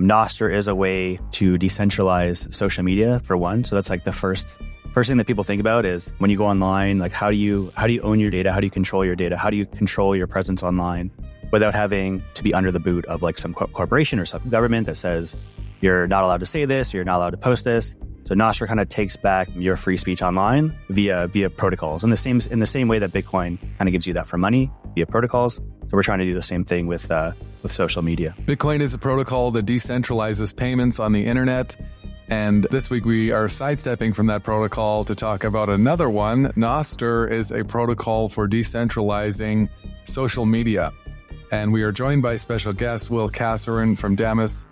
NOSTR is a way to decentralize social media for one. So that's like the first thing that people think about is when you go online, like how do you own your data? How do you control your data? How do you control your presence online without having to be under the boot of like some corporation or some government that says you're not allowed to say this, or you're not allowed to post this. So NOSTR kind of takes back your free speech online via protocols. In the same way that Bitcoin kind of gives you that for money via protocols. So we're trying to do the same thing with social media. Bitcoin is a protocol that decentralizes payments on the internet. And this week we are sidestepping from that protocol to talk about another one. NOSTR is a protocol for decentralizing social media. And we are joined by special guest Will Casarin from Damus,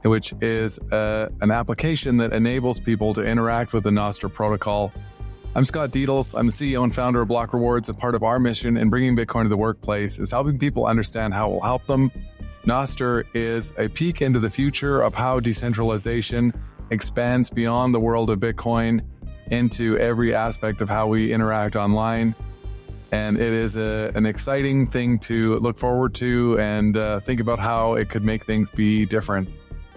which is an application that enables people to interact with the NOSTR protocol. I'm Scott Dietels. I'm the CEO and founder of Block Rewards, and part of our mission in bringing Bitcoin to the workplace is helping people understand how it will help them. NOSTR is a peek into the future of how decentralization expands beyond the world of Bitcoin into every aspect of how we interact online. And it is an exciting thing to look forward to and think about how it could make things be different.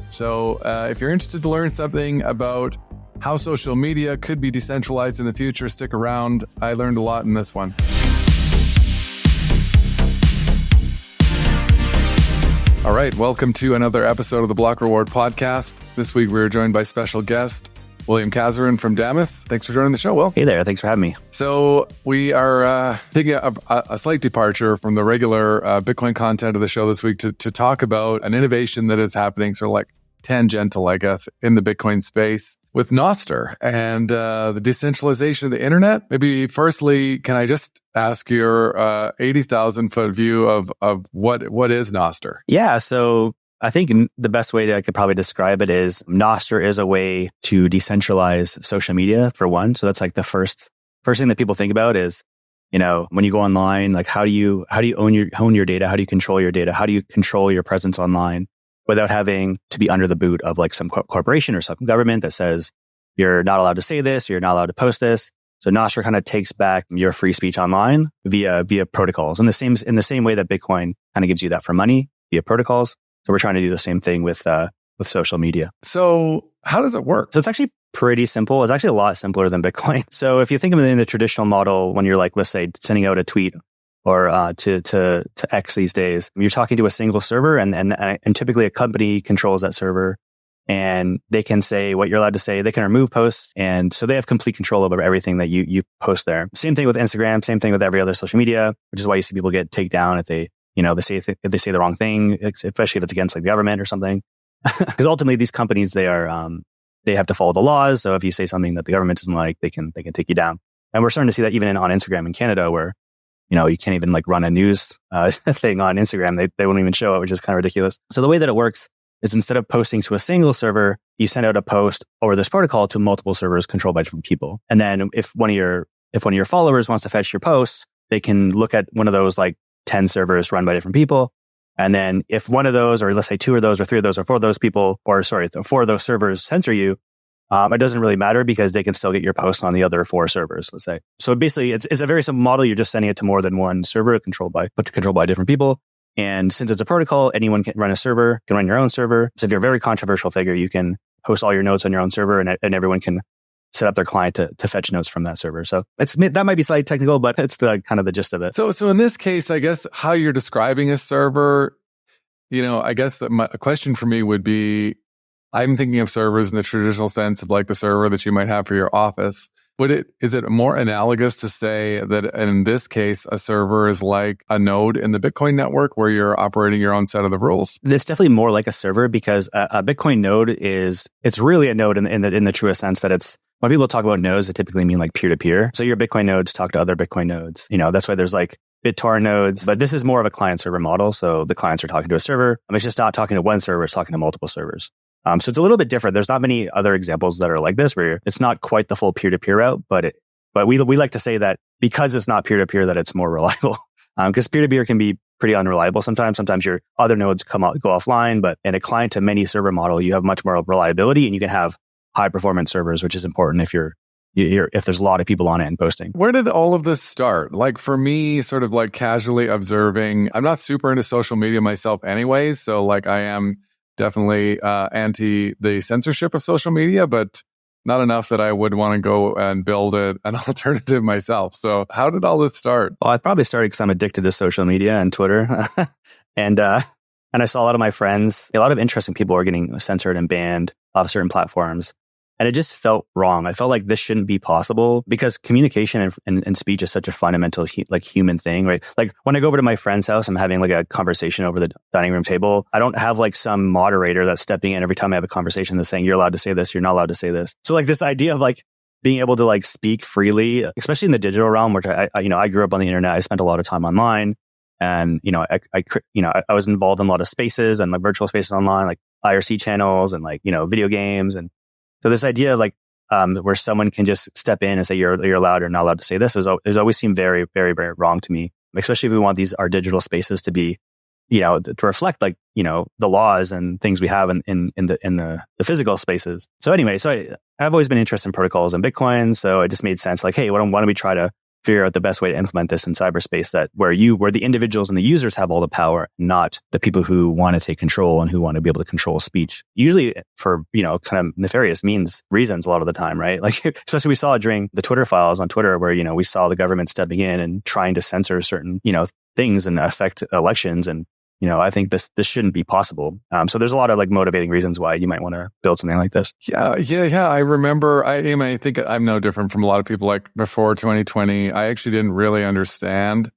So if you're interested to learn something about how social media could be decentralized in the future, stick around. I learned a lot in this one. All right, welcome to another episode of the Block Reward podcast. This week we're joined by special guest William Casarin from Damus. Thanks for joining the show, Will. Hey there, thanks for having me. So we are taking a slight departure from the regular Bitcoin content of the show this week to talk about an innovation that is happening, sort of like tangential, I guess, in the Bitcoin space with NOSTR and the decentralization of the internet. Maybe firstly, can I just ask your 80,000 foot view of what is NOSTR? Yeah, so I think the best way that I could probably describe it is NOSTR is a way to decentralize social media for one. So that's like the first thing that people think about is, you know, when you go online, like how do you own your data? How do you control your data? How do you control your presence online without having to be under the boot of like some corporation or some government that says you're not allowed to say this, or you're not allowed to post this. So NOSTR kind of takes back your free speech online via protocols. In the same way that Bitcoin kind of gives you that for money via protocols. So we're trying to do the same thing with social media. So how does it work? So it's actually pretty simple. It's actually a lot simpler than Bitcoin. So if you think of it in the traditional model, when you're like, let's say, sending out a tweet or to X these days, you're talking to a single server, and typically a company controls that server, and they can say what you're allowed to say. They can remove posts, and so they have complete control over everything that you post there. Same thing with Instagram. Same thing with every other social media, which is why you see people get taken down if they say the wrong thing, especially if it's against like the government or something. Because ultimately, these companies they have to follow the laws. So if you say something that the government doesn't like, they can take you down. And we're starting to see that even on Instagram in Canada, where you can't even like run a news thing on Instagram. They won't even show it, which is kind of ridiculous. So the way that it works is instead of posting to a single server, you send out a post over this protocol to multiple servers controlled by different people. And then if one of your followers wants to fetch your posts, they can look at one of those like 10 servers run by different people. And then if one of those, or let's say two of those, or three of those, or four of those people, four of those servers censor you, it doesn't really matter because they can still get your post on the other four servers, let's say. So basically, it's a very simple model. You're just sending it to more than one server controlled by different people. And since it's a protocol, anyone can run a server, can run your own server. So if you're a very controversial figure, you can host all your notes on your own server, and everyone can set up their client to fetch notes from that server. So that might be slightly technical, but it's the kind of the gist of it. So in this case, I guess how you're describing a server, I guess a question for me would be, I'm thinking of servers in the traditional sense of like the server that you might have for your office. Is it more analogous to say that in this case, a server is like a node in the Bitcoin network where you're operating your own set of the rules? It's definitely more like a server because a Bitcoin node it's really a node in the truest sense that it's, when people talk about nodes, they typically mean like peer-to-peer. So your Bitcoin nodes talk to other Bitcoin nodes. That's why there's like BitTorrent nodes, but this is more of a client-server model. So the clients are talking to a server. It's just not talking to one server, it's talking to multiple servers. So it's a little bit different. There's not many other examples that are like this where it's not quite the full peer-to-peer route, but we like to say that because it's not peer-to-peer that it's more reliable. Because peer-to-peer can be pretty unreliable sometimes. Sometimes your other nodes go offline, but in a client-to-many server model, you have much more reliability and you can have high-performance servers, which is important if there's a lot of people on it and posting. Where did all of this start? Like for me, sort of like casually observing, I'm not super into social media myself anyways. So like I am definitely anti the censorship of social media, but not enough that I would want to go and build an alternative myself. So how did all this start? Well, I probably started because I'm addicted to social media and Twitter. and I saw a lot of my friends, a lot of interesting people were getting censored and banned off certain platforms. And it just felt wrong. I felt like this shouldn't be possible because communication and speech is such a fundamental human thing, right? Like when I go over to my friend's house, I'm having like a conversation over the dining room table. I don't have like some moderator that's stepping in every time I have a conversation that's saying, you're allowed to say this, you're not allowed to say this. So like this idea of like being able to like speak freely, especially in the digital realm, which I grew up on the internet. I spent a lot of time online and, I was involved in a lot of spaces and like virtual spaces online, like IRC channels and like, video games. And so this idea of like, where someone can just step in and say you're allowed or not allowed to say this has always seemed very, very, very wrong to me, especially if we want our digital spaces to be, to reflect like, the laws and things we have in the physical spaces. So anyway, I've always been interested in protocols and Bitcoin. So it just made sense like, hey, why don't we try to figure out the best way to implement this in cyberspace where the individuals and the users have all the power, not the people who want to take control and who want to be able to control speech, usually for, kind of nefarious reasons a lot of the time, right? Like, especially we saw it during the Twitter files on Twitter where, we saw the government stepping in and trying to censor certain, things and affect elections. And, I think this shouldn't be possible. So there's a lot of like motivating reasons why you might want to build something like this. Yeah. I remember, I think I'm no different from a lot of people. Like before 2020, I actually didn't really understand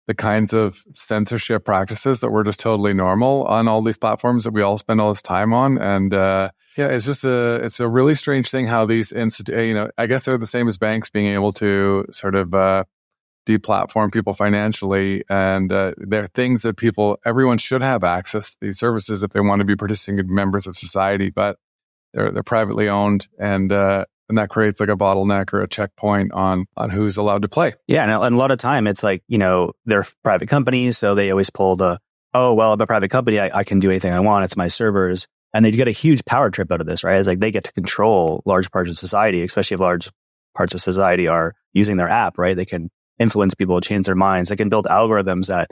the kinds of censorship practices that were just totally normal on all these platforms that we all spend all this time on. And it's just it's a really strange thing how these I guess they're the same as banks being able to sort of deplatform people financially, and they're things that everyone should have access to these services if they want to be participating members of society, but they're privately owned, and that creates like a bottleneck or a checkpoint on who's allowed to play. Yeah, and a lot of time it's like they're private companies, so they always pull I'm a private company, I can do anything I want, it's my servers, and they get a huge power trip out of this, right? It's like they get to control large parts of society, especially if large parts of society are using their app, right? They can influence people, change their minds. They can build algorithms that,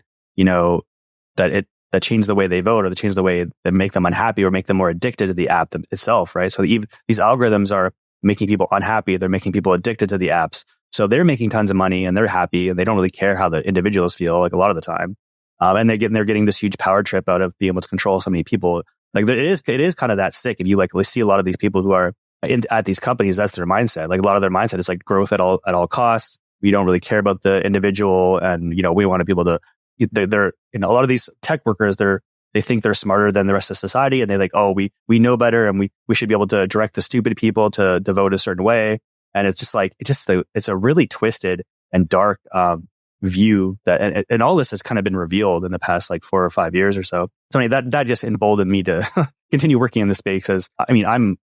that change the way they vote or that change the way that make them unhappy or make them more addicted to the app itself, right? So these algorithms are making people unhappy. They're making people addicted to the apps. So they're making tons of money and they're happy and they don't really care how the individuals feel like a lot of the time. And they're getting this huge power trip out of being able to control so many people. Like it is kind of that sick. If you see a lot of these people who are at these companies, that's their mindset. Like a lot of their mindset is like growth at all costs. We don't really care about the individual, and we want to be able to. They're a lot of these tech workers. They think they're smarter than the rest of society, and they like, we know better, and we should be able to direct the stupid people to vote a certain way. And it's just like it's a really twisted and dark view that, and all this has kind of been revealed in the past like 4 or 5 years or so. So that just emboldened me to continue working in this space because I'm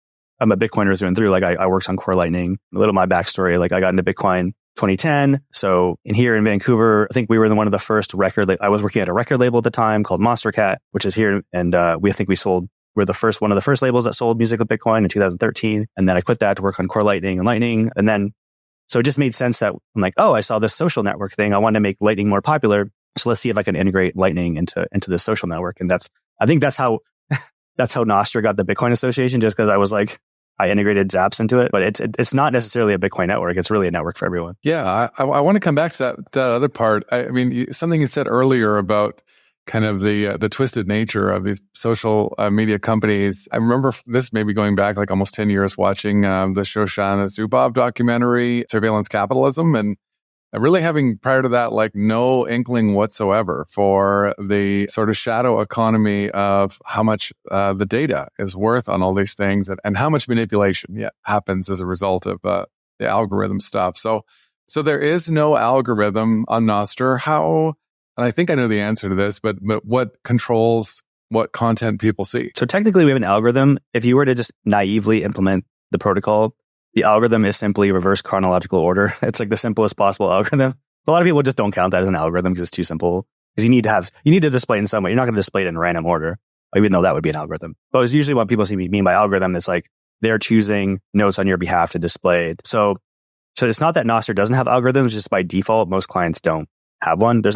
a Bitcoiner through and through. Like I worked on Core Lightning. A little of my backstory, like I got into Bitcoin 2010. So here in Vancouver, I think we were one of the first I was working at a record label at the time called Monster, which is here. And we're one of the first labels that sold music with Bitcoin in 2013. And then I quit that to work on Core Lightning and Lightning. And then, so it just made sense that I'm like, I saw this social network thing. I wanted to make Lightning more popular. So let's see if I can integrate Lightning into this social network. And I think that's how NOSTR got the Bitcoin Association, just because I was like, I integrated zaps into it, but it's not necessarily a Bitcoin network. It's really a network for everyone. Yeah, I want to come back to that other part. Something you said earlier about kind of the twisted nature of these social media companies. I remember this maybe going back like almost 10 years watching the Shoshana Zuboff documentary, Surveillance Capitalism, and really having prior to that like no inkling whatsoever for the sort of shadow economy of how much the data is worth on all these things and how much manipulation happens as a result of the algorithm stuff. So there is no algorithm on NOSTR. How, and I think I know the answer to this, but what controls what content people see? So technically we have an algorithm. If you were to just naively implement the protocol, the algorithm is simply reverse chronological order. It's like the simplest possible algorithm. A lot of people just don't count that as an algorithm because it's too simple. Because you need to display it in some way. You're not going to display it in random order, even though that would be an algorithm. But it's usually what people mean by algorithm. It's like they're choosing notes on your behalf to display it. So it's not that NOSTR doesn't have algorithms. Just by default, most clients don't have one. There's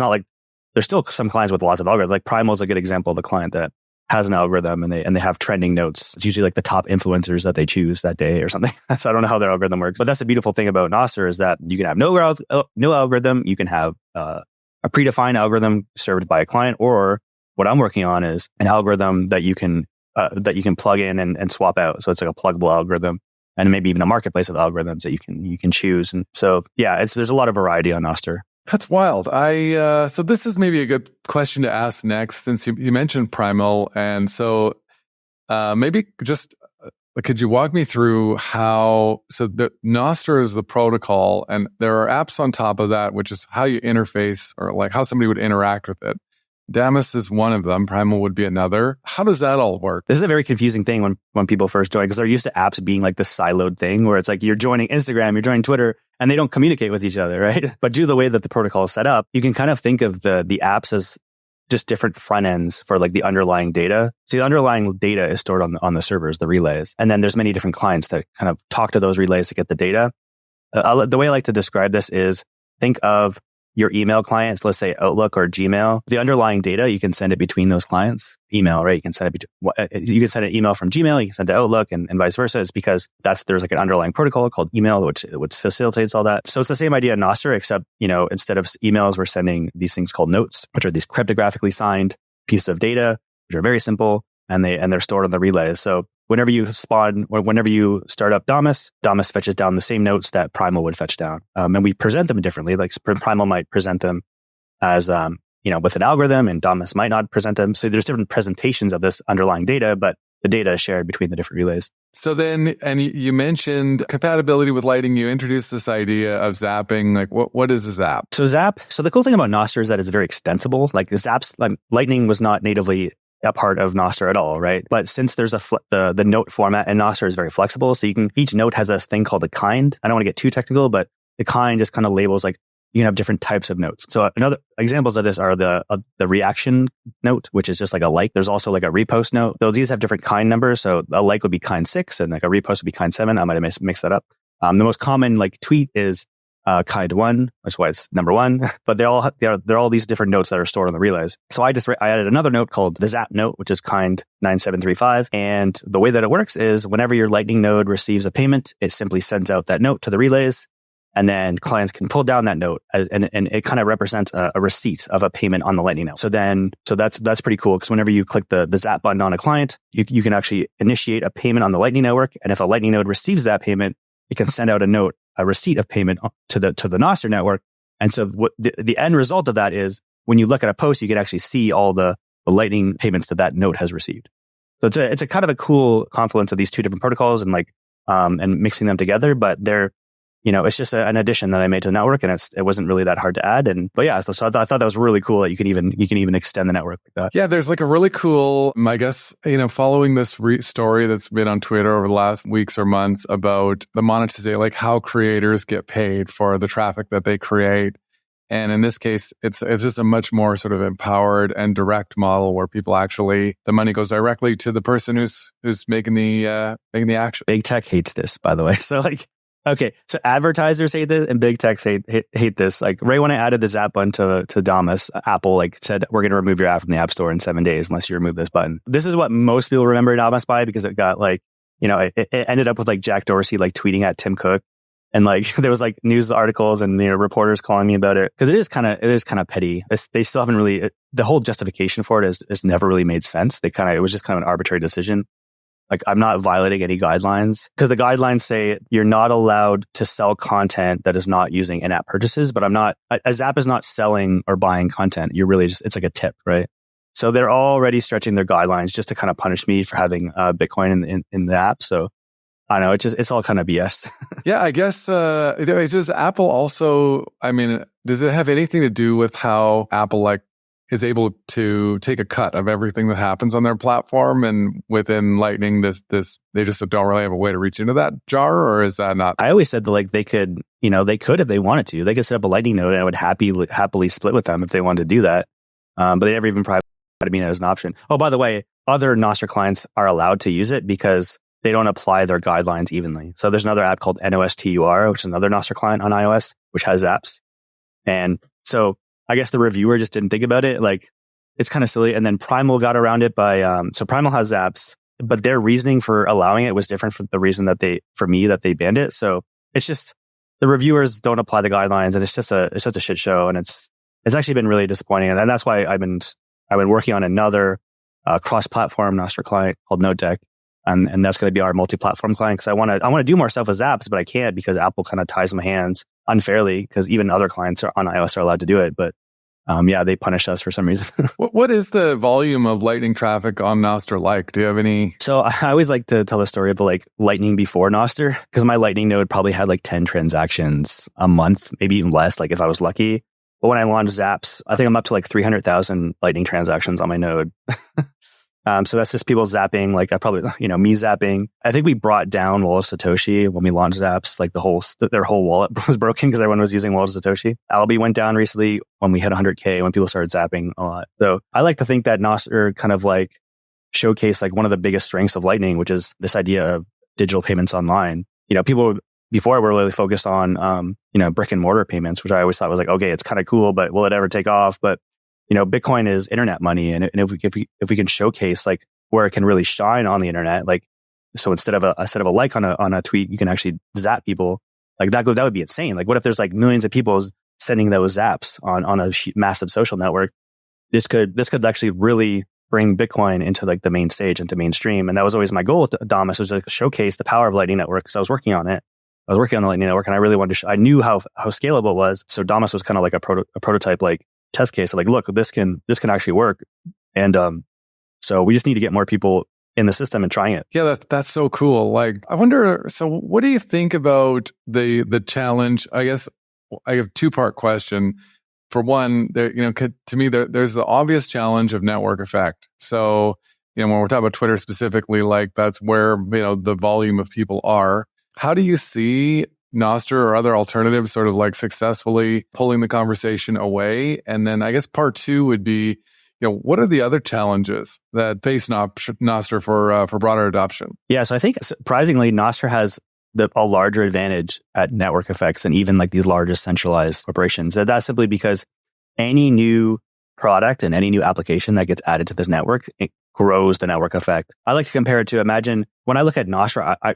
still some clients with lots of algorithms. Like Primal is a good example of a client that has an algorithm and they have trending notes. It's usually like the top influencers that they choose that day or something. So I don't know how their algorithm works, but that's the beautiful thing about NOSTR is that you can have no algorithm. You can have a predefined algorithm served by a client, or what I'm working on is an algorithm that you can plug in and swap out. So it's like a pluggable algorithm, and maybe even a marketplace of algorithms that you can choose. And so yeah, there's a lot of variety on NOSTR. That's wild. So this is maybe a good question to ask next, since you mentioned Primal, and so maybe just could you walk me through how? So the NOSTR is the protocol, and there are apps on top of that, which is how you interface or like how somebody would interact with it. Damus is one of them. Primal would be another. How does that all work? This is a very confusing thing when people first join, because they're used to apps being like this siloed thing where it's like you're joining Instagram, you're joining Twitter, and they don't communicate with each other, right? But due to the way that the protocol is set up, you can kind of think of the apps as just different front ends for like the underlying data. So the underlying data is stored on the servers, the relays. And then there's many different clients that kind of talk to those relays to get the data. The way I like to describe this is think of your email clients, let's say Outlook or Gmail. The underlying data, you can send it between those clients. Email, right? You can send you can send an email from Gmail, you can send to Outlook, and vice versa. It's because there's like an underlying protocol called email, which facilitates all that. So it's the same idea in NOSTR, except, instead of emails, we're sending these things called notes, which are these cryptographically signed pieces of data, which are very simple, and they're stored on the relays. So whenever you start up Damus fetches down the same notes that Primal would fetch down. And we present them differently. Like Primal might present them as, with an algorithm, and Damus might not present them. So there's different presentations of this underlying data, but the data is shared between the different relays. So then, and you mentioned compatibility with Lightning. You introduced this idea of zapping. Like, what is a zap? So the cool thing about NOSTR is that it's very extensible. Like the zaps, like Lightning was not natively a part of NOSTR at all, right? But since there's the note format in NOSTR is very flexible, so each note has a thing called a kind. I don't want to get too technical, but the kind just kind of labels like you can have different types of notes. So another examples of this are the reaction note, which is just like a like. There's also like a repost note. So these have different kind numbers. So a like would be kind 6, and like a repost would be kind 7. I might have mixed that up. The most common like tweet is kind 1, which is why it's number 1, but they're all these different notes that are stored on the relays. So I added another note called the zap note, which is kind 9735. And the way that it works is whenever your Lightning node receives a payment, it simply sends out that note to the relays, and then clients can pull down that note and it kind of represents a receipt of a payment on the Lightning node. So that's pretty cool, because whenever you click the zap button on a client, you can actually initiate a payment on the Lightning network. And if a Lightning node receives that payment, it can send out a receipt of payment to the NOSTR network. And so what the end result of that is when you look at a post, you can actually see all the Lightning payments that note has received. So it's a kind of a cool confluence of these two different protocols and and mixing them together, but they're, it's just an addition that I made to the network, and it wasn't really that hard to add. But yeah, so I thought that was really cool that you can even extend the network like that. Yeah, there's like a really cool, I guess, following this story that's been on Twitter over the last weeks or months about the monetization, like how creators get paid for the traffic that they create. And in this case, it's just a much more sort of empowered and direct model where people actually, the money goes directly to the person who's making the action. Big tech hates this, by the way. So okay, so advertisers hate this and big tech hate this. Like right when I added the zap button to Damus, Apple said, we're going to remove your app from the App Store in 7 days unless you remove this button. This is what most people remember Damus by, because it got it ended up with Jack Dorsey tweeting at Tim Cook, and there was news articles and reporters calling me about it, because it is kind of petty. They still haven't really, the whole justification for it is never really made sense. It was just kind of an arbitrary decision. I'm not violating any guidelines, because the guidelines say you're not allowed to sell content that is not using in-app purchases, but a Zap is not selling or buying content. You're really just, it's like a tip, right? So they're already stretching their guidelines just to kind of punish me for having Bitcoin in the app. So I don't know, it's all kind of BS. Yeah, I guess, does Apple also, does it have anything to do with how Apple is able to take a cut of everything that happens on their platform, and within Lightning, they just don't really have a way to reach into that jar, or is that not? I always said that they could if they wanted to, they could set up a Lightning node, and I would happily split with them if they wanted to do that. But they never even provided me that as an option. Oh, by the way, other NOSTR clients are allowed to use it because they don't apply their guidelines evenly. So there's another app called NOSTR, which is another NOSTR client on iOS, which has apps. And so I guess the reviewer just didn't think about it. it's kind of silly. And then Primal got around it by, so Primal has zaps, but their reasoning for allowing it was different from the reason that they banned it. So it's just, the reviewers don't apply the guidelines, and it's just a shit show. And it's actually been really disappointing. And that's why I've been working on another cross-platform NOSTR client called NodeDeck. And that's going to be our multi-platform client, because I want to do more stuff with zaps, but I can't because Apple kind of ties my hands unfairly, because even other clients on iOS are allowed to do it. But they punish us for some reason. What is the volume of Lightning traffic on NOSTR like? Do you have any? So I always like to tell the story of the Lightning before NOSTR, because my Lightning node probably had 10 transactions a month, maybe even less, if I was lucky. But when I launched zaps, I think I'm up to 300,000 Lightning transactions on my node. So that's just people zapping, I probably, me zapping. I think we brought down Wallet of Satoshi when we launched zaps, their whole wallet was broken because everyone was using Wallet of Satoshi. Alby went down recently when we hit 100K, when people started zapping a lot. So I like to think that NOSTR kind of showcased one of the biggest strengths of Lightning, which is this idea of digital payments online. People before were really focused on, brick and mortar payments, which I always thought was okay, it's kind of cool, but will it ever take off? But Bitcoin is internet money. And if we can showcase where it can really shine on the internet, so instead of a like on a tweet, you can actually zap people, that would be insane. What if there's millions of people sending those zaps on a massive social network? This could actually really bring Bitcoin into the main stage, into mainstream. And that was always my goal with Damus, was to showcase the power of Lightning Network, because I was working on it. I was working on the Lightning Network, and I really wanted to, I knew how scalable it was. So Damus was kind of a prototype, test case. Look, this can actually work. And so we just need to get more people in the system and trying it. Yeah, that's so cool. I wonder, so what do you think about the challenge? I guess I have a two-part question. For one, to me, there's the obvious challenge of network effect. So, when we're talking about Twitter specifically, that's where, the volume of people are. How do you see NOSTR or other alternatives sort of successfully pulling the conversation away? And then I guess part two would be, what are the other challenges that face NOSTR for broader adoption? Yeah, so I think surprisingly, NOSTR has a larger advantage at network effects than even these largest centralized corporations. And that's simply because any new product and any new application that gets added to this network, it grows the network effect. I like to compare it to, imagine when I look at NOSTR, I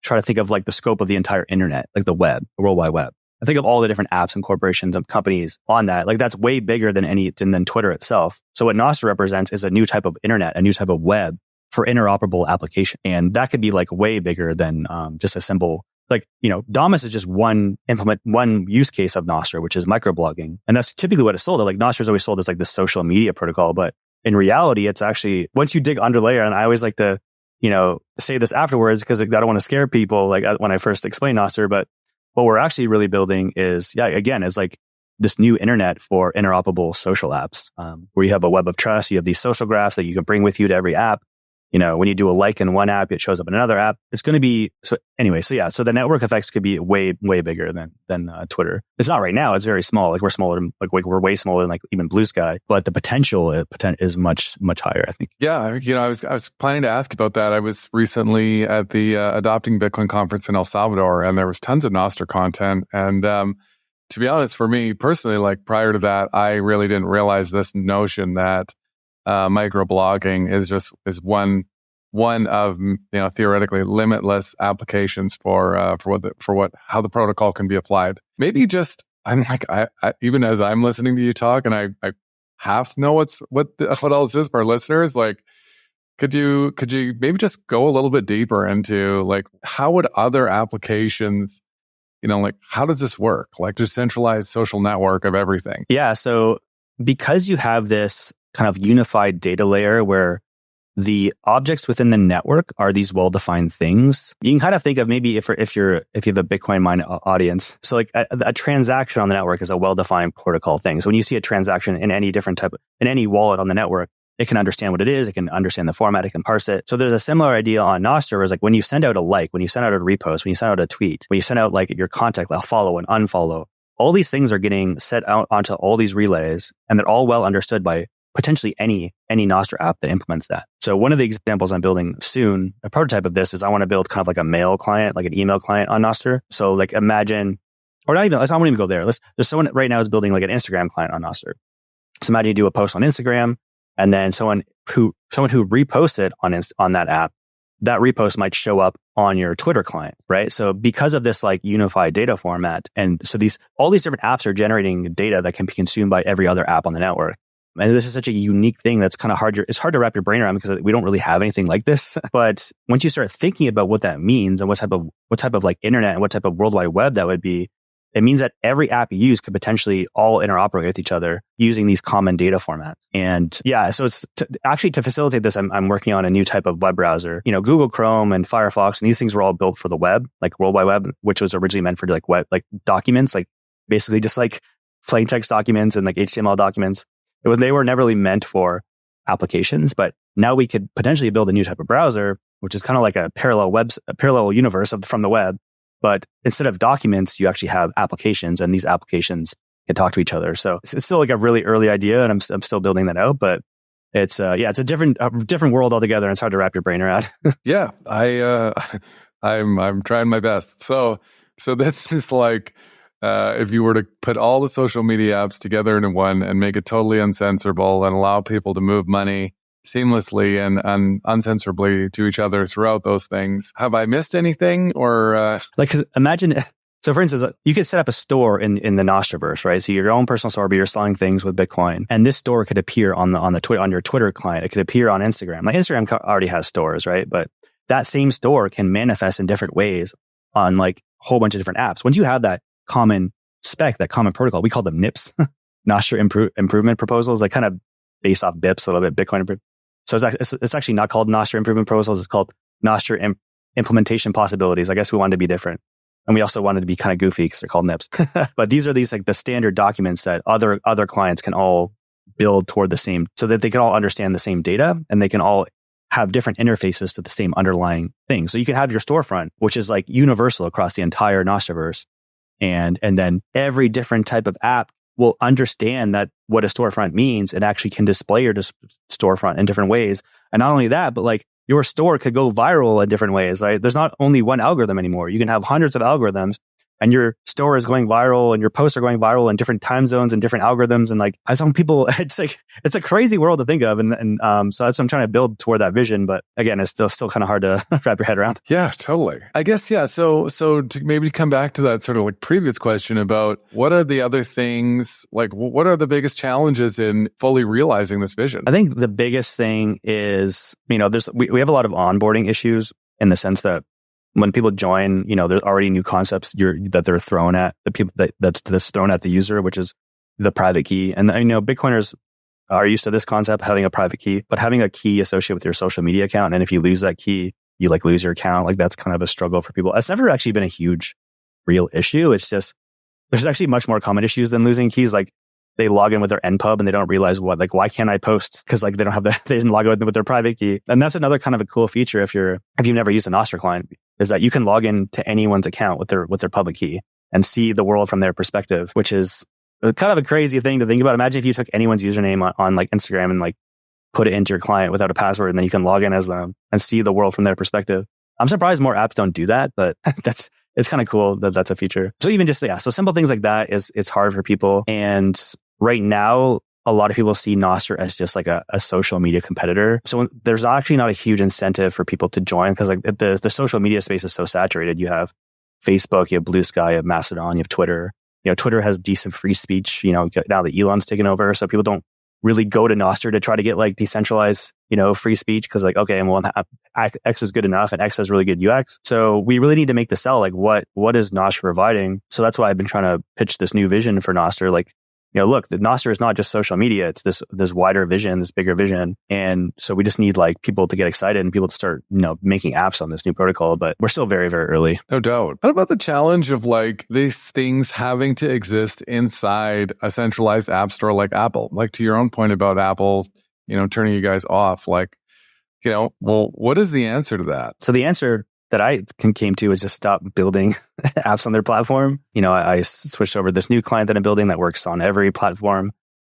try to think of the scope of the entire internet, the web, the World Wide Web. I think of all the different apps and corporations and companies on that. That's way bigger than Twitter itself. So what NOSTR represents is a new type of internet, a new type of web for interoperable application. And that could be way bigger than just a simple, Damus is just one use case of NOSTR, which is microblogging. And that's typically what it's sold. NOSTR is always sold as the social media protocol. But in reality, it's actually, once you dig under layer, and I always like to, say this afterwards because I don't want to scare people when I first explain NOSTR, but what we're actually really building is, is this new internet for interoperable social apps, where you have a web of trust, you have these social graphs that you can bring with you to every app. When you do a like in one app, it shows up in another app. It's going to be, so anyway, so the network effects could be way, way bigger than Twitter. It's not right now. It's very small. We're smaller than, we're way smaller than even Blue Sky, but the potential is much, much higher, I think. Yeah. I was planning to ask about that. I was recently at the Adopting Bitcoin conference in El Salvador, and there was tons of NOSTR content. And, to be honest, for me personally, prior to that, I really didn't realize this notion that microblogging is one of theoretically limitless applications for how the protocol can be applied. Maybe just I even as I'm listening to you talk, and I half know what all this is for our listeners. Could you maybe just go a little bit deeper into how would other applications, how does this work? Decentralized social network of everything. Yeah. So because you have this kind of unified data layer where the objects within the network are these well-defined things, you can kind of think of maybe if you have a Bitcoin mine audience. So a transaction on the network is a well-defined protocol thing. So when you see a transaction in any different in any wallet on the network, it can understand what it is. It can understand the format. It can parse it. So there's a similar idea on NOSTR, where when you send out a like, when you send out a repost, when you send out a tweet, when you send out your contact, follow and unfollow, all these things are getting set out onto all these relays, and they're all well understood by potentially any NOSTR app that implements that. So one of the examples I'm building soon, a prototype of this, is I want to build kind of a mail client, an email client on NOSTR. So imagine, or not even, I won't even go there. There's someone right now is building an Instagram client on NOSTR. So imagine you do a post on Instagram, and then someone who reposts it on that app, that repost might show up on your Twitter client, right? So because of this like unified data format, and so all these different apps are generating data that can be consumed by every other app on the network. And this is such a unique thing that's kind of hard. It's hard to wrap your brain around because we don't really have anything like this. But once you start thinking about what that means and what type of like internet and what type of World Wide Web that would be, it means that every app you use could potentially all interoperate with each other using these common data formats. And yeah, so it's to facilitate this, I'm working on a new type of web browser. Google Chrome and Firefox and these things were all built for the web, like World Wide Web, which was originally meant for like web, like documents, like basically just like plain text documents and like HTML documents. They were never really meant for applications, but now we could potentially build a new type of browser, which is kind of like a parallel universe from the web. But instead of documents, you actually have applications, and these applications can talk to each other. So it's still like a really early idea, and I'm still building that out. But it's it's a different world altogether, and it's hard to wrap your brain around. Yeah, I'm trying my best. So this is like if you were to put all the social media apps together into one and make it totally uncensorable and allow people to move money seamlessly and uncensorably to each other throughout those things. Have I missed anything? Or cause imagine, so for instance, you could set up a store in the NOSTRverse, right? So your own personal store, but you're selling things with Bitcoin, and this store could appear on your Twitter client. It could appear on Instagram. Like Instagram already has stores, right? But that same store can manifest in different ways on like a whole bunch of different apps. Once you have that common spec, that common protocol, we call them NIPs, NOSTR improvement proposals, like kind of based off BIPs, a little bit Bitcoin improvement. So it's actually not called NOSTR improvement proposals. It's called NOSTR implementation possibilities. I guess we wanted to be different. And we also wanted to be kind of goofy because they're called NIPs. But these are like the standard documents that other clients can all build toward the same, so that they can all understand the same data and they can all have different interfaces to the same underlying thing. So you can have your storefront, which is like universal across the entire NOSTRverse. And then every different type of app will understand that what a storefront means and actually can display your storefront in different ways. And not only that, but like your store could go viral in different ways, right? There's not only one algorithm anymore. You can have hundreds of algorithms, and your store is going viral and your posts are going viral in different time zones and different algorithms. And like, I some people, it's a crazy world to think of. And so that's what I'm trying to build toward that vision. But again, it's still kind of hard to wrap your head around. Yeah, totally. I guess, yeah. So to maybe come back to that sort of like previous question about what are the other things, like what are the biggest challenges in fully realizing this vision? I think the biggest thing is, we have a lot of onboarding issues in the sense that when people join, there's already new concepts that they're thrown at the people that's thrown at the user, which is the private key. And Bitcoiners are used to this concept, having a private key, but having a key associated with your social media account. And if you lose that key, you like lose your account. Like that's kind of a struggle for people. It's never actually been a huge real issue. It's just, there's actually much more common issues than losing keys. Like they log in with their NPub and they don't realize why can't I post? Because like they didn't log in with their private key. And that's another kind of a cool feature if you've never used a NOSTR client, is that you can log in to anyone's account with their public key and see the world from their perspective, which is kind of a crazy thing to think about. Imagine if you took anyone's username on like Instagram and like put it into your client without a password, and then you can log in as them and see the world from their perspective. I'm surprised more apps don't do that, but it's kind of cool that that's a feature. So even just, so simple things like that it's hard for people. And right now, a lot of people see NOSTR as just like a social media competitor. So there's actually not a huge incentive for people to join, because like the social media space is so saturated. You have Facebook, you have Blue Sky, you have Mastodon, you have Twitter. Twitter has decent free speech, now that Elon's taken over. So people don't really go to NOSTR to try to get like decentralized, free speech, because like, okay, well, X is good enough and X has really good UX. So we really need to make the sell, like what is NOSTR providing? So that's why I've been trying to pitch this new vision for NOSTR. Like, look, the NOSTR is not just social media. It's this wider vision, this bigger vision. And so we just need like people to get excited and people to start, making apps on this new protocol. But we're still very, very early. No doubt. What about the challenge of like these things having to exist inside a centralized app store like Apple? Like to your own point about Apple, turning you guys off, like, well, what is the answer to that? So the answer that I came to is just stop building apps on their platform. I switched over to this new client that I'm building that works on every platform.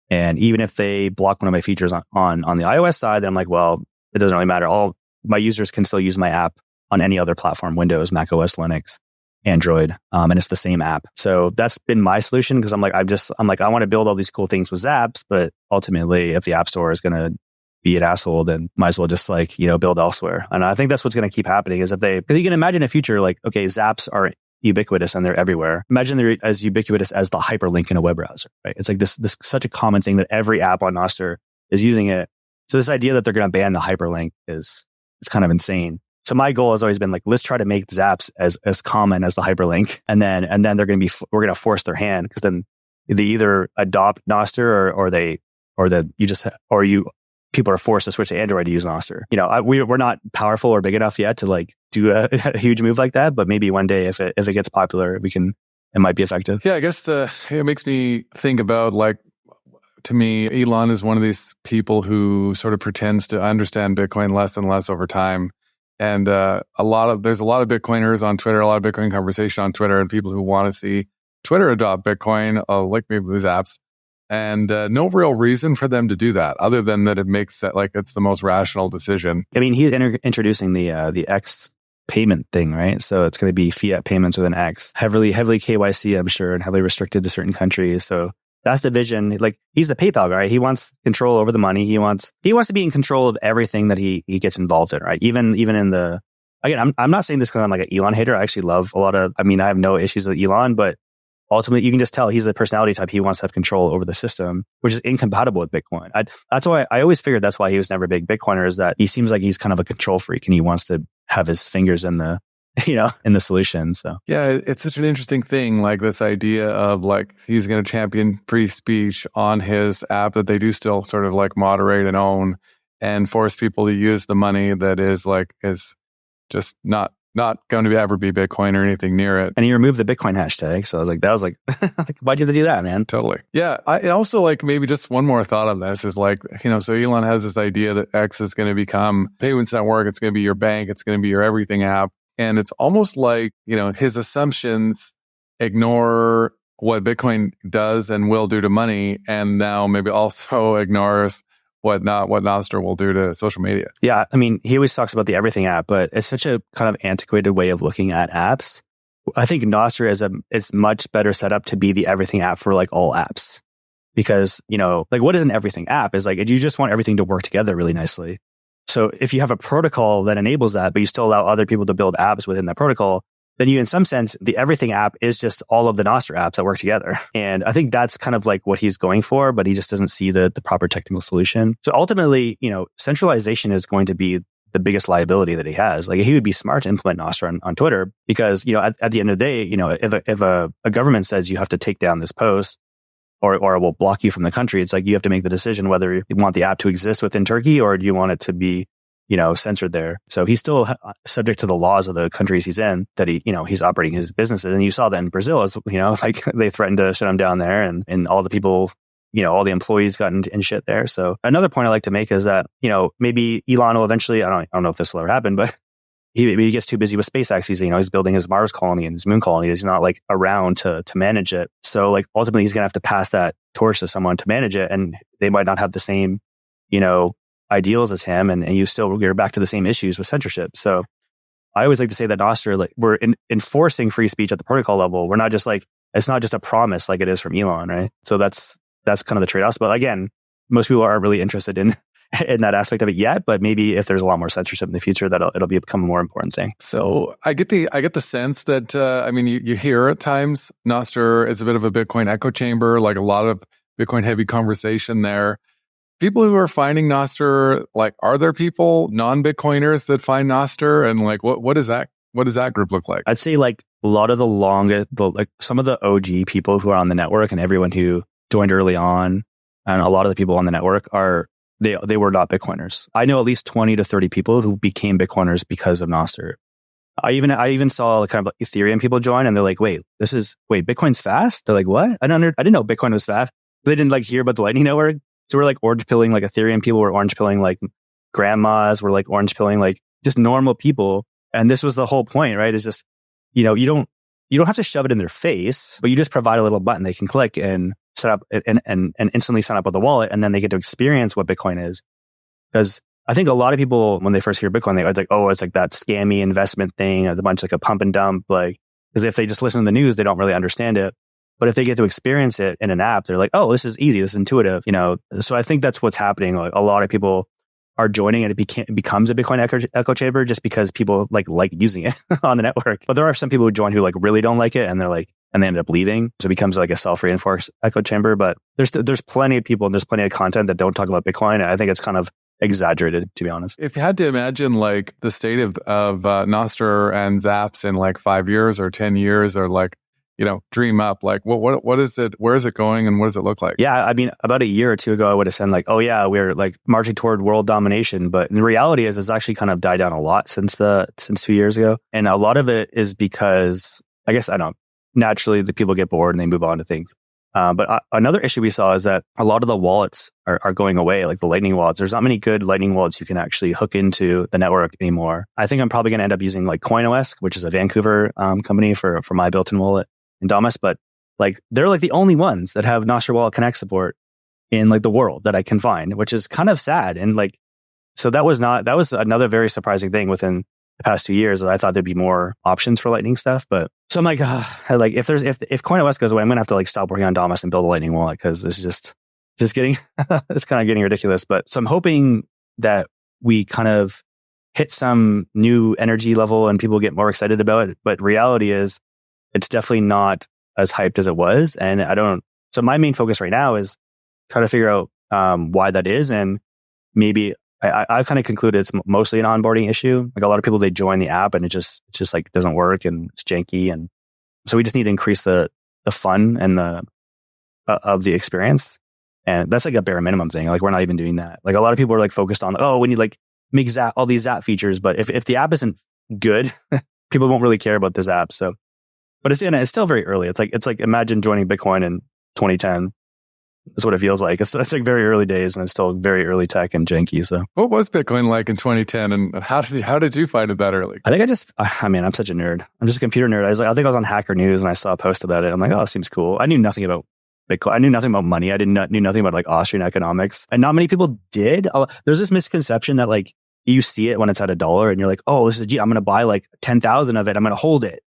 And even if they block one of my features on the iOS side, then I'm like, well, it doesn't really matter. All my users can still use my app on any other platform, Windows, Mac OS, Linux. Android, and it's the same app. So that's been my solution because I'm like, I want to build all these cool things with zaps, but ultimately, if the App Store is going to be an asshole, then might as well just like, build elsewhere. And I think that's what's going to keep happening is that because you can imagine a future like, okay, zaps are ubiquitous and they're everywhere. Imagine they're as ubiquitous as the hyperlink in a web browser, right? It's like this such a common thing that every app on NOSTR is using it. So this idea that they're going to ban the hyperlink it's kind of insane. So my goal has always been like, let's try to make the zaps as common as the hyperlink. And then we're going to force their hand because then they either adopt NOSTR or people are forced to switch to Android to use NOSTR. We're not powerful or big enough yet to like do a huge move like that, but maybe one day if it gets popular, it might be effective. Yeah, I guess it makes me think about like, to me, Elon is one of these people who sort of pretends to understand Bitcoin less and less over time. And there's a lot of Bitcoiners on Twitter, a lot of Bitcoin conversation on Twitter, and people who want to see Twitter adopt Bitcoin, like maybe these apps. And no real reason for them to do that, other than that it makes it like it's the most rational decision. I mean, he's introducing the X payment thing, right? So it's going to be fiat payments with an X, heavily KYC, I'm sure, and heavily restricted to certain countries. So that's the vision. Like he's the PayPal guy. He wants control over the money. He wants to be in control of everything that he gets involved in, right? Even in the again, I'm not saying this because I'm like an Elon hater. I actually love I have no issues with Elon, but ultimately, you can just tell he's the personality type. He wants to have control over the system, which is incompatible with Bitcoin. That's why I always figured that's why he was never a big Bitcoiner, is that he seems like he's kind of a control freak and he wants to have his fingers in the, in the solution. So yeah, it's such an interesting thing. Like this idea of like, he's going to champion free speech on his app that they do still sort of like moderate and own and force people to use the money that is just not going to ever be Bitcoin or anything near it. And he removed the Bitcoin hashtag. So I was like, why'd you have to do that, man? Totally. Yeah. I also like maybe just one more thought on this is like, so Elon has this idea that X is going to become payments network. It's going to be your bank. It's going to be your everything app. And it's almost like, his assumptions ignore what Bitcoin does and will do to money. And now maybe also ignores what NOSTR will do to social media. Yeah, I mean, he always talks about the everything app, but it's such a kind of antiquated way of looking at apps. I think NOSTR is much better set up to be the everything app for like all apps. Because, like what is an everything app is like, you just want everything to work together really nicely. So if you have a protocol that enables that, but you still allow other people to build apps within that protocol, then you, in some sense, the everything app is just all of the NOSTR apps that work together. And I think that's kind of like what he's going for, but he just doesn't see the proper technical solution. So ultimately, centralization is going to be the biggest liability that he has. Like he would be smart to implement NOSTR on Twitter because, at the end of the day, if a government says you have to take down this post or will block you from the country, it's like you have to make the decision whether you want the app to exist within Turkey or do you want it to be censored there. So he's still subject to the laws of the countries he's in that he's operating his businesses. And you saw that in Brazil as, like they threatened to shut him down there and all the people, all the employees got in shit there. So another point I like to make is that, maybe Elon will eventually, I don't know if this will ever happen, but he gets too busy with SpaceX. He's building his Mars colony and his moon colony. He's not like around to manage it. So like ultimately he's going to have to pass that torch to someone to manage it. And they might not have the same, ideals as him, and you're back to the same issues with censorship. So I always like to say that NOSTR, like we're enforcing free speech at the protocol level. We're not just like, it's not just a promise like it is from Elon, right? So that's kind of the trade-offs. But again, most people aren't really interested in that aspect of it yet, but maybe if there's a lot more censorship in the future, it'll become a more important thing. So I get the sense that, you hear at times NOSTR is a bit of a Bitcoin echo chamber, like a lot of Bitcoin heavy conversation there. People who are finding NOSTR, like, are there people, non-Bitcoiners that find NOSTR? And like, what does that group look like? I'd say like a lot of some of the OG people who are on the network and everyone who joined early on, and a lot of the people on the network they were not Bitcoiners. I know at least 20 to 30 people who became Bitcoiners because of NOSTR. I even saw kind of like Ethereum people join and they're like, wait, Bitcoin's fast? They're like, what? I didn't know Bitcoin was fast. They didn't like hear about the Lightning Network. So we're like orange pilling like Ethereum people, we're orange pilling like grandmas, we're like orange pilling like just normal people. And this was the whole point, right? It's just, you don't have to shove it in their face, but you just provide a little button they can click and set up and instantly sign up with the wallet. And then they get to experience what Bitcoin is. Because I think a lot of people, when they first hear Bitcoin, it's like, oh, it's like that scammy investment thing. It's a bunch like a pump and dump. Like Because if they just listen to the news, they don't really understand it. But if they get to experience it in an app, they're like, oh, this is easy. This is intuitive, So I think that's what's happening. Like a lot of people are joining and it becomes a Bitcoin echo chamber just because people like using it on the network. But there are some people who join who like really don't like it and they end up leaving. So it becomes like a self-reinforced echo chamber. But there's plenty of people and there's plenty of content that don't talk about Bitcoin. And I think it's kind of exaggerated, to be honest. If you had to imagine like the state of NOSTR and zaps in like 5 years or 10 years or like, dream up, like what is it? Where is it going? And what does it look like? Yeah. I mean, about a year or two ago, I would have said like, oh yeah, we're like marching toward world domination. But the reality is it's actually kind of died down a lot since 2 years ago. And a lot of it is because I guess, naturally the people get bored and they move on to things. But another issue we saw is that a lot of the wallets are going away, like the Lightning wallets. There's not many good Lightning wallets you can actually hook into the network anymore. I think I'm probably going to end up using like Coinos, which is a Vancouver company for my built-in wallet in Damus. But like they're like the only ones that have NOSTR Wallet Connect support in like the world that I can find, which is kind of sad. And like, so that was another very surprising thing within the past 2 years. I thought there'd be more options for Lightning stuff, but so I'm like, like if Coinos goes away, I'm gonna have to like stop working on Damus and build a Lightning wallet because it's just getting it's kind of getting ridiculous. But so I'm hoping that we kind of hit some new energy level and people get more excited about it. But reality is, it's definitely not as hyped as it was, and So my main focus right now is try to figure out why that is, and maybe. I kind of concluded it's mostly an onboarding issue. Like a lot of people, they join the app and it just like doesn't work and it's janky. And so we just need to increase the fun and of the experience. And that's like a bare minimum thing. Like we're not even doing that. Like a lot of people are like focused on, we need like make all these zap features. But if the app isn't good, people won't really care about this app. So, but it's still very early. It's like imagine joining Bitcoin in 2010. That's what it feels like. It's like very early days and it's still very early tech and janky. So what was Bitcoin like in 2010 and how did you find it that early? I think I'm such a nerd. I'm just a computer nerd. I think I was on Hacker News and I saw a post about it. I'm like, oh, it seems cool. I knew nothing about Bitcoin. I knew nothing about money. I knew nothing about like Austrian economics, and not many people did. There's this misconception that like you see it when it's at $1 and you're like, oh, I'm going to buy like 10,000 of it. I'm going to hold it.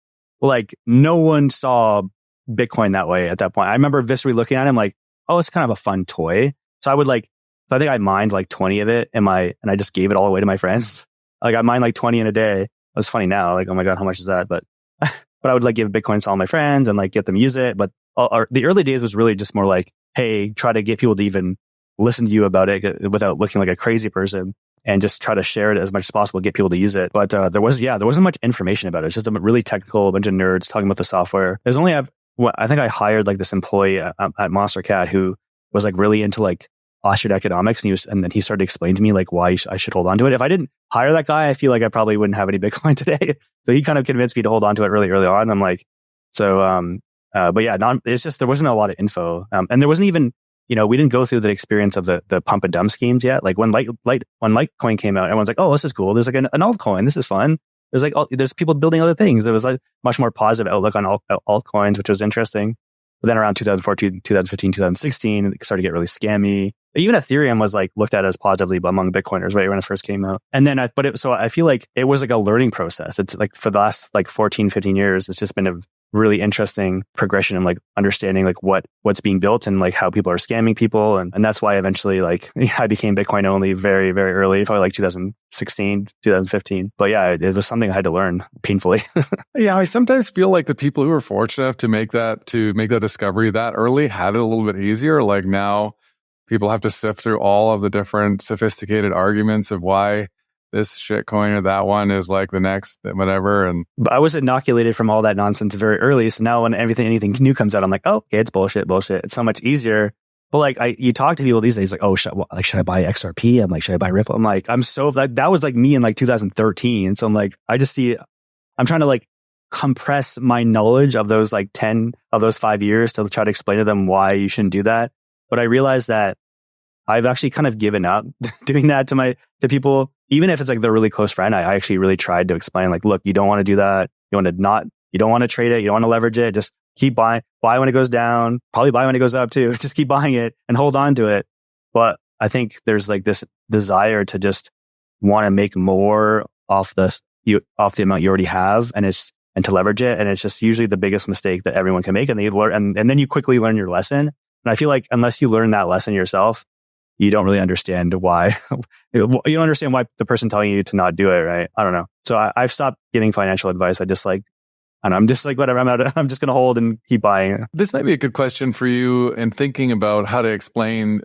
Like no one saw Bitcoin that way at that point. I remember viscerally looking at him like, oh, it's kind of a fun toy. So I think I mined like 20 of it and I just gave it all away to my friends. Like I mined like 20 in a day. It's funny now. Like, oh my God, how much is that? But I would like give Bitcoins to all my friends and like get them use it. But the early days was really just more like, hey, try to get people to even listen to you about it without looking like a crazy person and just try to share it as much as possible, get people to use it. But there wasn't much information about it. It's just a really technical, a bunch of nerds talking about the software. I think I hired like this employee at Monster Cat who was like really into like Austrian economics, and then he started explaining to me like why I should hold on to it. If I didn't hire that guy, I feel like I probably wouldn't have any Bitcoin today. So he kind of convinced me to hold on to it really early on. I'm like, but yeah, it's just there wasn't a lot of info, and there wasn't even we didn't go through the experience of the pump and dump schemes yet. Like when Litecoin came out, everyone's like, oh, this is cool. There's like an altcoin. This is fun. There's people building other things. There was like much more positive outlook on altcoins, which was interesting. But then around 2014, 2015, 2016, it started to get really scammy. Even Ethereum was like looked at as positively among Bitcoiners, right, when it first came out. And then, so I feel like it was like a learning process. It's like for the last like 14, 15 years, it's just been a really interesting progression in like understanding like what's being built and like how people are scamming people. And that's why eventually like I became Bitcoin only very, very early, probably like 2016, 2015. But yeah, it was something I had to learn painfully. Yeah, I sometimes feel like the people who were fortunate enough to make that discovery that early had it a little bit easier. Like now people have to sift through all of the different sophisticated arguments of why this shitcoin or that one is like the next whatever. And but I was inoculated from all that nonsense very early. So now when anything new comes out, I'm like, oh, okay, it's bullshit. It's so much easier. But like you talk to people these days, like, oh, should I buy XRP? I'm like, should I buy Ripple? I'm like, I'm so like that was like me in like 2013. So I'm like, I'm trying to like compress my knowledge of those like 10 of those 5 years to try to explain to them why you shouldn't do that. But I realized that I've actually kind of given up doing that to people. Even if it's like their really close friend, I actually really tried to explain like, look, you don't want to do that. You don't want to trade it. You don't want to leverage it. Just keep buying, buy when it goes down, probably buy when it goes up too. Just keep buying it and hold on to it. But I think there's like this desire to just want to make more off the amount you already have. And it's and to leverage it. And it's just usually the biggest mistake that everyone can make. And they learn, and then you quickly learn your lesson. And I feel like unless you learn that lesson yourself, you don't really understand why. You don't understand why the person telling you to not do it, right? I don't know. So I've stopped giving financial advice. I'm just like, whatever, I'm just going to hold and keep buying. This might be a good question for you in thinking about how to explain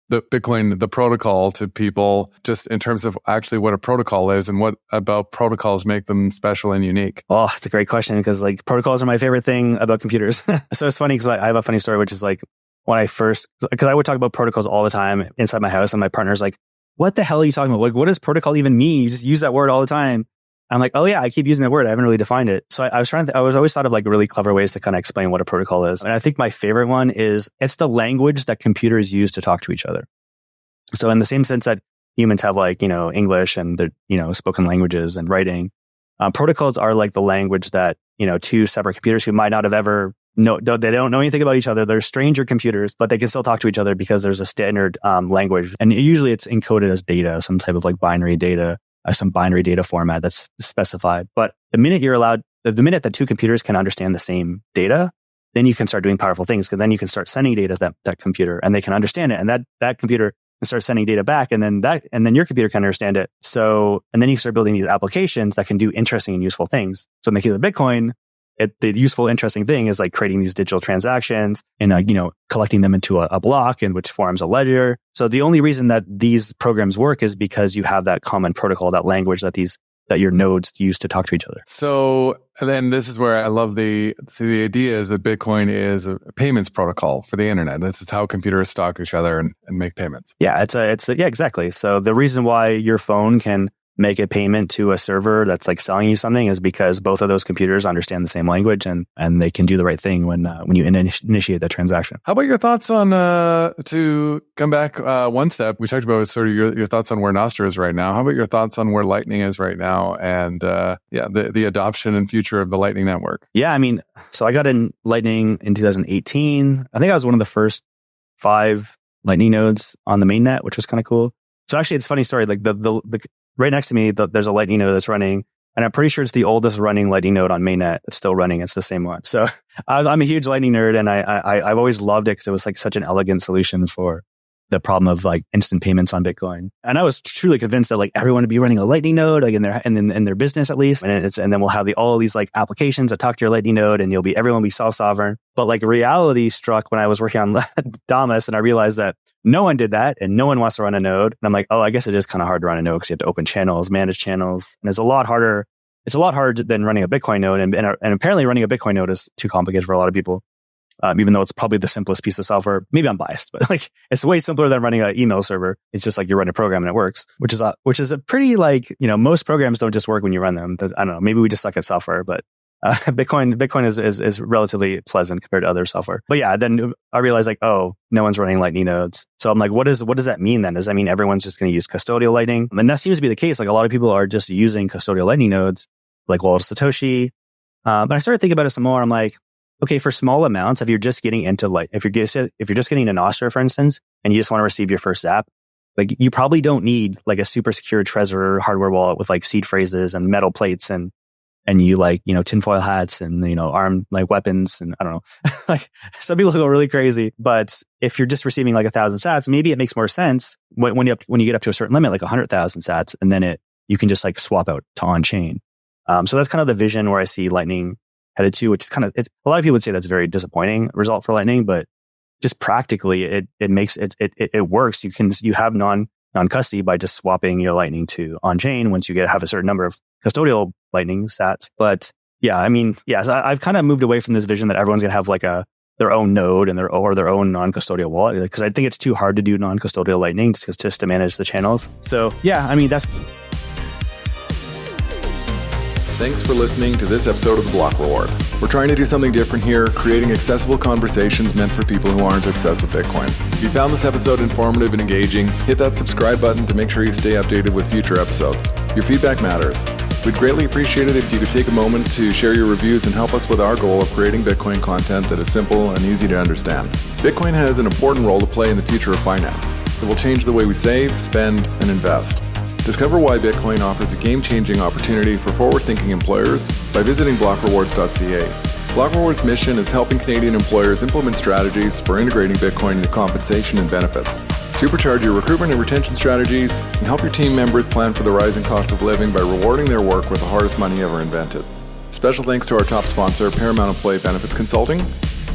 the Bitcoin, the protocol to people, just in terms of actually what a protocol is and what about protocols make them special and unique. Oh, it's a great question because like protocols are my favorite thing about computers. So it's funny because I have a funny story, which is like when I first, because I would talk about protocols all the time inside my house and my partner's like, what the hell are you talking about? Like, what does protocol even mean? You just use that word all the time. I'm like, oh yeah, I keep using that word. I haven't really defined it. So I was always thought of like really clever ways to kind of explain what a protocol is. And I think my favorite one is it's the language that computers use to talk to each other. So in the same sense that humans have like, English and the, spoken languages and writing, protocols are like the language that, two separate computers who might not have ever they don't know anything about each other. They're stranger computers, but they can still talk to each other because there's a standard language. And usually it's encoded as data, some type of like binary data, some binary data format that's specified. But the minute that two computers can understand the same data, then you can start doing powerful things because then you can start sending data to that computer and they can understand it. And that computer can start sending data back and then your computer can understand it. So, and then you start building these applications that can do interesting and useful things. So in the case of Bitcoin, the useful, interesting thing is like creating these digital transactions and, collecting them into a block in which forms a ledger. So the only reason that these programs work is because you have that common protocol, that language that your nodes use to talk to each other. So then this is where I love the idea is that Bitcoin is a payments protocol for the internet. This is how computers talk to each other and make payments. Yeah, yeah, exactly. So the reason why your phone can make a payment to a server that's like selling you something is because both of those computers understand the same language and they can do the right thing when you initiate that transaction. How about your thoughts on, to come back one step, we talked about sort of your thoughts on where NOSTR is right now. How about your thoughts on where Lightning is right now and the adoption and future of the Lightning Network? Yeah, so I got in Lightning in 2018. I think I was one of the first 5 Lightning nodes on the mainnet, which was kind of cool. So actually, it's a funny story. Like the right next to me, there's a Lightning node that's running, and I'm pretty sure it's the oldest running Lightning node on mainnet. It's still running. It's the same one. So I'm a huge Lightning nerd, and I've always loved it because it was like such an elegant solution for the problem of like instant payments on Bitcoin. And I was truly convinced that like everyone would be running a Lightning node, like in their business at least. And then we'll have all of these like applications that talk to your Lightning node, and everyone will be self-sovereign. But like reality struck when I was working on Damus, and I realized that no one did that, and no one wants to run a node. And I'm like, oh, I guess it is kind of hard to run a node because you have to open channels, manage channels, and it's a lot harder. It's a lot harder than running a Bitcoin node, and apparently running a Bitcoin node is too complicated for a lot of people. Even though it's probably the simplest piece of software. Maybe I'm biased, but like it's way simpler than running an email server. It's just like you run a program and it works, which is a pretty like, most programs don't just work when you run them. I don't know. Maybe we just suck at software, but Bitcoin is relatively pleasant compared to other software. But yeah, then I realized like, oh, no one's running Lightning nodes. So I'm like, what does that mean then? Does that mean everyone's just going to use custodial Lightning? And that seems to be the case. Like a lot of people are just using custodial Lightning nodes, like Wallet of Satoshi. But I started thinking about it some more. I'm like, okay, for small amounts, if you're just getting into if you're just getting a NOSTR, for instance, and you just want to receive your first zap, like you probably don't need like a super secure Trezor hardware wallet with like seed phrases and metal plates and you like, tinfoil hats and, armed like weapons. And I don't know, like some people go really crazy, but if you're just receiving like 1,000 sats, maybe it makes more sense when you get up to a certain limit, like 100,000 sats, and then you can just like swap out to on chain. So that's kind of the vision where I see Lightning headed to, which is kind of, a lot of people would say that's a very disappointing result for Lightning, but just practically it makes it works. You have non-custody by just swapping your Lightning to on-chain once you have a certain number of custodial Lightning sats. But yeah, so I've kind of moved away from this vision that everyone's going to have like their own node and their own non-custodial wallet, because I think it's too hard to do non-custodial Lightning just to manage the channels. So yeah, that's... Thanks for listening to this episode of The Block Reward. We're trying to do something different here, creating accessible conversations meant for people who aren't obsessed with Bitcoin. If you found this episode informative and engaging, hit that subscribe button to make sure you stay updated with future episodes. Your feedback matters. We'd greatly appreciate it if you could take a moment to share your reviews and help us with our goal of creating Bitcoin content that is simple and easy to understand. Bitcoin has an important role to play in the future of finance. It will change the way we save, spend, and invest. Discover why Bitcoin offers a game-changing opportunity for forward-thinking employers by visiting blockrewards.ca. Block Rewards' mission is helping Canadian employers implement strategies for integrating Bitcoin into compensation and benefits, supercharge your recruitment and retention strategies, and help your team members plan for the rising cost of living by rewarding their work with the hardest money ever invented. Special thanks to our top sponsor, Paramount Employee Benefits Consulting,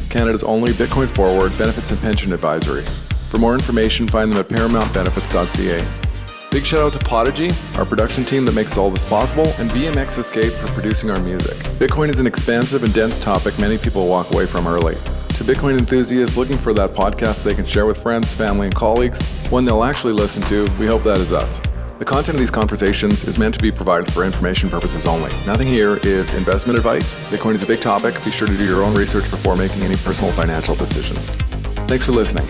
Canada's only Bitcoin forward benefits and pension advisory. For more information, find them at paramountbenefits.ca. Big shout out to Podigy, our production team that makes all this possible, and BMX Escape for producing our music. Bitcoin is an expansive and dense topic many people walk away from early. To Bitcoin enthusiasts looking for that podcast they can share with friends, family, and colleagues, one they'll actually listen to, we hope that is us. The content of these conversations is meant to be provided for information purposes only. Nothing here is investment advice. Bitcoin is a big topic. Be sure to do your own research before making any personal financial decisions. Thanks for listening.